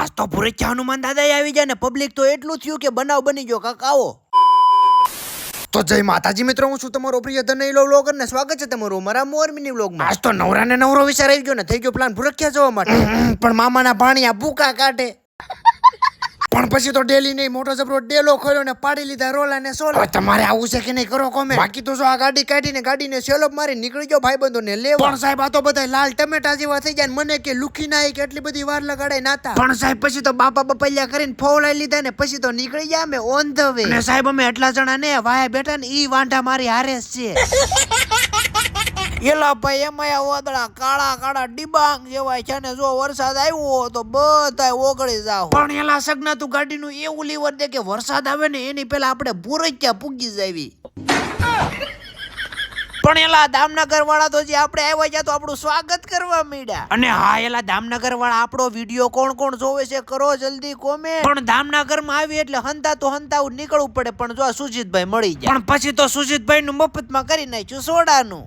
આજ તો ભૂરેચ્યા હનુમાન દાદા આવી જાય ને પબ્લિક તો એટલું થયું કે બનાવ બની ગયો કાકાઓ. તો જય માતાજી મિત્રો, હું છું તમારો પ્રિય ધનૈલો વ્લોગર ને સ્વાગત છે તમારું મારા મોરમીની વ્લોગમાં. આજ તો નવરાને નવરો વિચાર આવી ગયો ને થઈ ગયો પ્લાન ભૂરખ્યા જવા માટે. પણ મામાના ભાણિયા ભૂકા કાઢે. પણ પછી તો ડેલી નહીં મોટો જબરો ડેલો ખોલ્યો ને પાડી લીધા રોલા ને સોલા. તમારે આવું છે કે નહીં કરો કોમેન્ટ. બાકી તો જો આ ગાડી કાઢીને ગાડીને સેલોપ મારી નીકળી ગયો ભાઈબંધો ને લેવા. પણ સાહેબ આ તો બધા લાલ ટમેટા જેવા થઈ જાય મને કે લુખી ના કે એટલી બધી વાર લગાડાય નાતા. પણ સાહેબ પછી તો બાપા બપૈયા કરીને ફોલાઈ લીધા ને પછી તો નીકળી ગયા અમે ઓન ધ વે. અને સાહેબ અમે એટલા જણા ને વાયા બેઠા ને ઈ વાંઢા મારી હારેસ છે. એલા ભાઈ એમાં આ વાદળા કાળા કાળા ડિબાંગ જેવાય છે ને જો વરસાદ આવ્યો તો બધા ઓગળી જાવ. પણ એલા સગના તું ગાડીનું એવું લીવર દે કે વરસાદ આવે ને એની પેલા આપણે ભૂરચ્યા પૂગી જાવી. પણ એલા દામનગર વાળા તો જે આપણે આવ્યા છે તો આપણું સ્વાગત કરવા માંડ્યા. અને હા એલા દામનગર વાળા આપણો વિડીયો કોણ કોણ જોવે છે કરો જલ્દી કોમેન્ટ. પણ દામનગર માં આવી એટલે હંતા નીકળવું પડે. પણ જો સુજીતભાઈ મળી જાય. પણ પછી તો સુજીતભાઈ નું મફતમાં કરી નાખ્યું સોડાનું.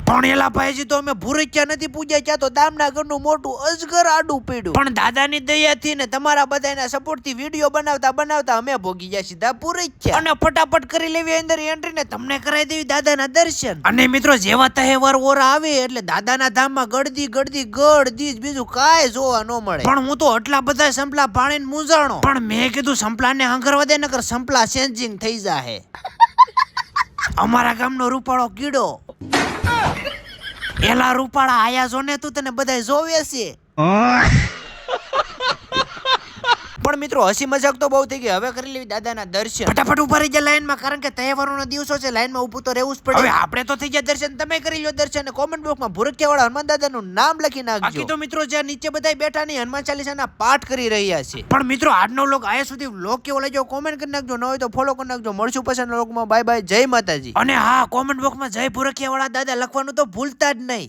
પણ એલા ભાઈજી તો અમે ભૂરચ્યા નથી પૂજ્યા ત્યાં તો દામનગર નું મોટું અજગર આડું પડ્યું. પણ દાદાની દયાથી ને તમારા બધાના સપોર્ટ થી વિડીયો બનાવતા અમે ભોગી ગયા સીધા ભૂરચ્યા. અને ફટાફટ કરી લેવી અંદર એન્ટ્રી ને તમને કરાવી દેવી દાદાના દર્શન. અને મિત્રો જેવા તહેવાર ઓરા આવે એટલે દાદાના ધામમાં ગળદી બીજું કાંઈ જોવા ન મળે. પણ હું તો આટલા બધા સંપલા પાણીને મૂંઝાણો. પણ મેં કીધું સંપલાને હંગરવા દે નકર સંપલા ચેન્જિંગ થઈ જાહે. અમારા ગામનો રૂપાળો કીડો. એલા રૂપાળા આયા જો ને તું તને બધા જોવે છે. પણ મિત્રો હસી મજાક તો બહુ થઈ ગઈ. હવે કરી લેવી દાદાના દર્શન. ફટાફટ ઉભા રહી જાય લાઈનમાં કારણ કે તહેવારોના દિવસો છે લાઈનમાં ઊભું તો રહેવું જ પડે. હવે આપણે તો થઈ ગયા દર્શન તમે કરી લો દર્શન. કોમેન્ટ બોક્સમાં ભૂરખ્યા વાળા હનુમાન દાદાનું નામ લખી નાખજો. બાકી તો મિત્રો જ્યાં નીચે બધા બેઠા નહીં હનુમાન ચાલીસાના પાઠ કરી રહ્યા છે. પણ મિત્રો આજનો વ્લોગ આયા સુધી વ્લોગ કેવો લાગ્યો કોમેન્ટ કરી નાખજો. ન હોય તો ફોલો કરી નાખજો. મળશું પછીના વ્લોગમાં. બાય બાય જય માતાજી. અને હા કોમેન્ટ બોક્સમાં જય ભૂરખ્યા વાળા દાદા લખવાનું તો ભૂલતા જ નહીં.